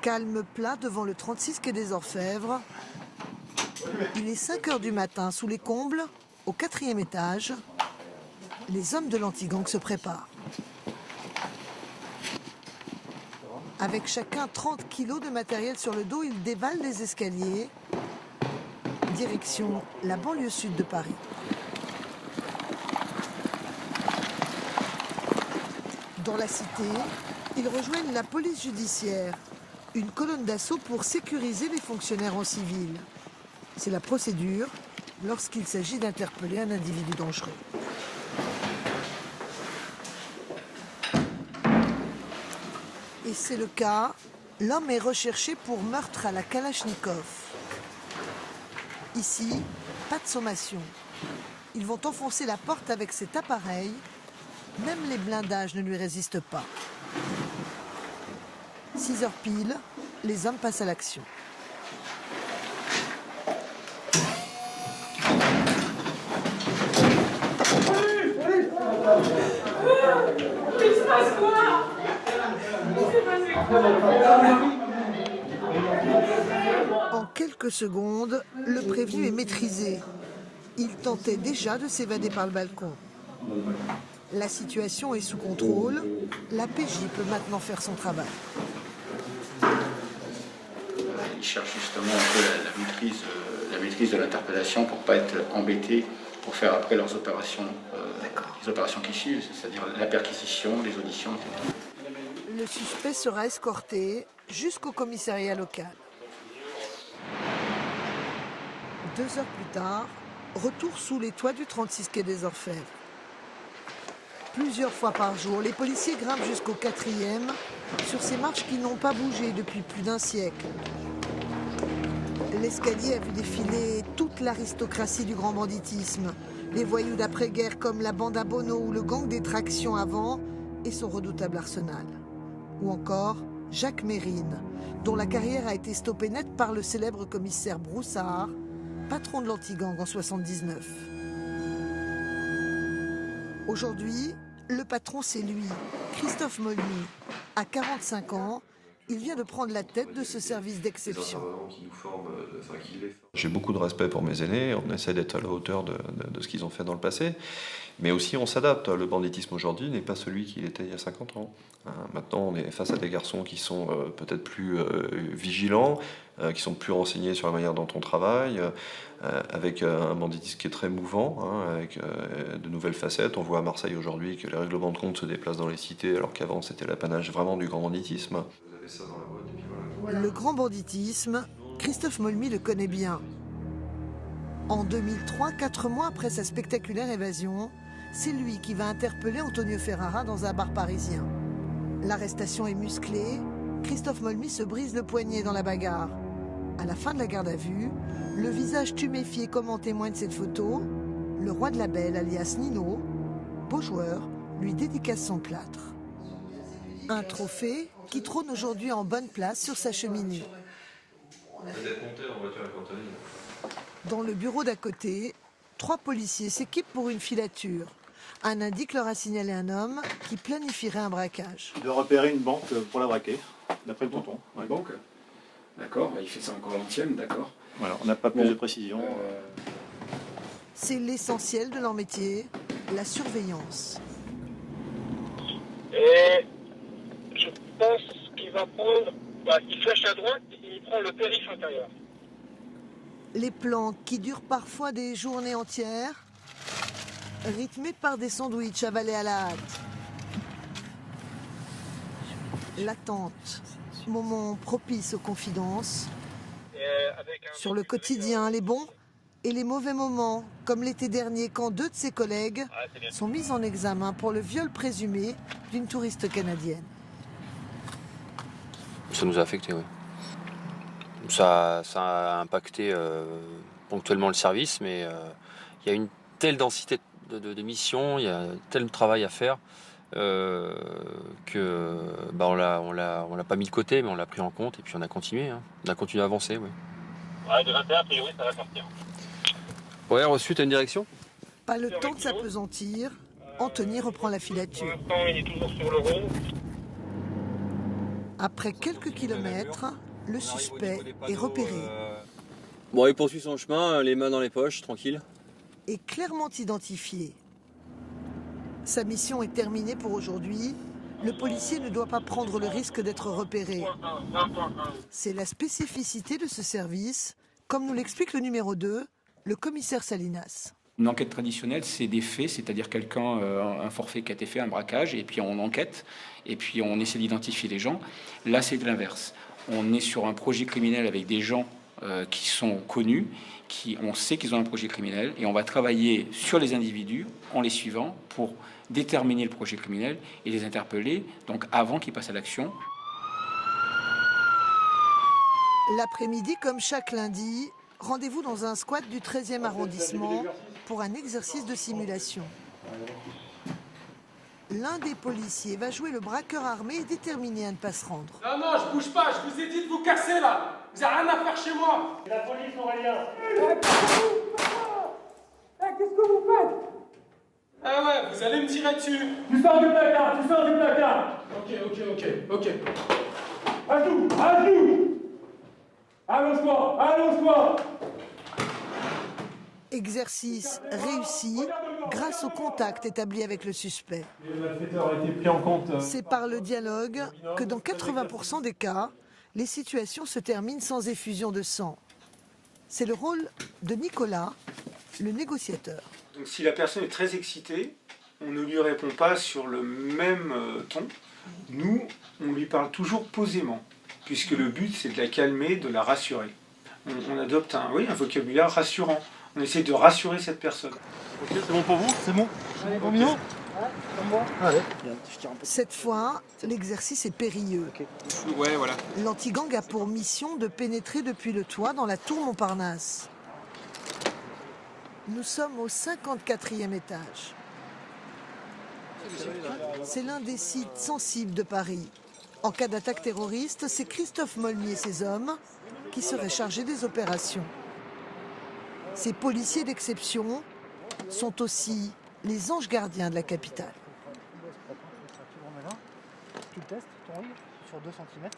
Calme plat devant le 36 quai des Orfèvres. Il est 5 h du matin sous les combles, au 4e étage. Les hommes de l'anti-gang se préparent. Avec chacun 30 kilos de matériel sur le dos, ils dévalent les escaliers. Direction la banlieue sud de Paris. Dans la cité, ils rejoignent la police judiciaire, une colonne d'assaut pour sécuriser les fonctionnaires en civil. C'est la procédure lorsqu'il s'agit d'interpeller un individu dangereux. Et c'est le cas, l'homme est recherché pour meurtre à la Kalachnikov. Ici, pas de sommation. Ils vont enfoncer la porte avec cet appareil. Même les blindages ne lui résistent pas. 6 h pile, les hommes passent à l'action. Il se passe quoi? En quelques secondes, le prévenu est maîtrisé. Il tentait déjà de s'évader par le balcon. La situation est sous contrôle. La PJ peut maintenant faire son travail. Ils cherchent justement un peu la maîtrise de l'interpellation pour ne pas être embêtés pour faire après leurs opérations, les opérations qui suivent, c'est-à-dire la perquisition, les auditions, etc. Le suspect sera escorté jusqu'au commissariat local. 2 heures plus tard, retour sous les toits du 36 quai des Orfèvres. Plusieurs fois par jour, les policiers grimpent jusqu'au 4e sur ces marches qui n'ont pas bougé depuis plus d'1 siècle. L'escalier a vu défiler toute l'aristocratie du grand banditisme. Les voyous d'après-guerre comme la bande à Bono ou le gang des tractions avant et son redoutable arsenal. Ou encore Jacques Mérine, dont la carrière a été stoppée net par le célèbre commissaire Broussard, patron de l'anti-gang en 79. Aujourd'hui, le patron, c'est lui, Christophe Molny. À 45 ans, il vient de prendre la tête de ce service d'exception. J'ai beaucoup de respect pour mes aînés, on essaie d'être à la hauteur de ce qu'ils ont fait dans le passé, mais aussi on s'adapte. Le banditisme aujourd'hui n'est pas celui qu'il était il y a 50 ans. Maintenant, on est face à des garçons qui sont peut-être plus vigilants, qui sont plus renseignés sur la manière dont on travaille, avec un banditisme qui est très mouvant, avec de nouvelles facettes. On voit à Marseille aujourd'hui que les règlements de compte se déplacent dans les cités, alors qu'avant c'était l'apanage vraiment du grand banditisme. Le grand banditisme, Christophe Molny le connaît bien. En 2003, 4 mois après sa spectaculaire évasion, c'est lui qui va interpeller Antonio Ferrara dans un bar parisien. L'arrestation est musclée, Christophe Molny se brise le poignet dans la bagarre. À la fin de la garde à vue, le visage tuméfié comme en témoigne cette photo, le roi de la belle, alias Nino, beau joueur, lui dédicace son plâtre. Un trophée qui trône aujourd'hui en bonne place sur sa cheminée. Dans le bureau d'à côté, 3 policiers s'équipent pour une filature. Un indique leur a signalé un homme qui planifierait un braquage. De repérer une banque pour la braquer, d'après le tonton. Une banque? D'accord, il fait ça encore l'ancienne, d'accord. Voilà, on n'a pas plus de précision. C'est l'essentiel de leur métier, la surveillance. Et je pense qu'il va prendre, il flèche à droite et il prend le périph' intérieur. Les plans qui durent parfois des journées entières, rythmés par des sandwichs avalés à la hâte. L'attente, moment propice aux confidences. Sur le quotidien, les bons et les mauvais moments, comme l'été dernier quand 2 de ses collègues sont mis en examen pour le viol présumé d'une touriste canadienne. Ça nous a affectés, oui. Ça a impacté ponctuellement le service, mais il y a une telle densité de missions, il y a tel travail à faire que on l'a pas mis de côté, mais on l'a pris en compte et puis on a continué. On a continué à avancer, oui. Ouais, de 21, a priori, ça va partir. Ouais, reçu, t'as une direction? Pas le temps de s'apesantir, Anthony reprend la filature. Pour l'instant, il est toujours sur le rond. Après quelques kilomètres, le suspect est repéré Bon, il poursuit son chemin, les mains dans les poches, tranquille. et clairement identifié. Sa mission est terminée pour aujourd'hui. Le policier ne doit pas prendre le risque d'être repéré. C'est la spécificité de ce service, comme nous l'explique le numéro 2, le commissaire Salinas. Une enquête traditionnelle, c'est des faits, c'est-à-dire quelqu'un, un forfait qui a été fait, un braquage, et puis on enquête, et puis on essaie d'identifier les gens. Là, c'est de l'inverse. On est sur un projet criminel avec des gens qui sont connus, on sait qu'ils ont un projet criminel, et on va travailler sur les individus en les suivant pour déterminer le projet criminel et les interpeller, donc avant qu'ils passent à l'action. L'après-midi, comme chaque lundi, rendez-vous dans un squat du 13e arrondissement pour un exercice de simulation. L'un des policiers va jouer le braqueur armé et déterminé à ne pas se rendre. Non, non, je bouge pas, je vous ai dit de vous casser là. Vous n'avez rien à faire chez moi. La police, Aurélien. Qu'est-ce que vous faites? Ah ouais, vous allez me tirer dessus. Tu sors du placard, tu sors du placard. Ok. À genoux. Allonge-toi. Exercice réussi grâce au contact établi avec le suspect. Le malfaiteur a été pris en compte. C'est par le dialogue que dans 80% des cas, les situations se terminent sans effusion de sang. C'est le rôle de Nicolas, le négociateur. Donc si la personne est très excitée, on ne lui répond pas sur le même ton. Nous, on lui parle toujours posément, puisque le but c'est de la calmer, de la rassurer. On adopte un vocabulaire rassurant. On essaie de rassurer cette personne. Ok, c'est bon pour vous? C'est bon? Allez, bon Mino? Allez. Cette fois, l'exercice est périlleux. Ouais, voilà. L'antigang a pour mission de pénétrer depuis le toit dans la tour Montparnasse. Nous sommes au 54e étage. C'est l'un des sites sensibles de Paris. En cas d'attaque terroriste, c'est Christophe Molmy et ses hommes qui seraient chargés des opérations. Ces policiers d'exception sont aussi les anges gardiens de la capitale. Tu le testes, ton œil, sur 2 cm.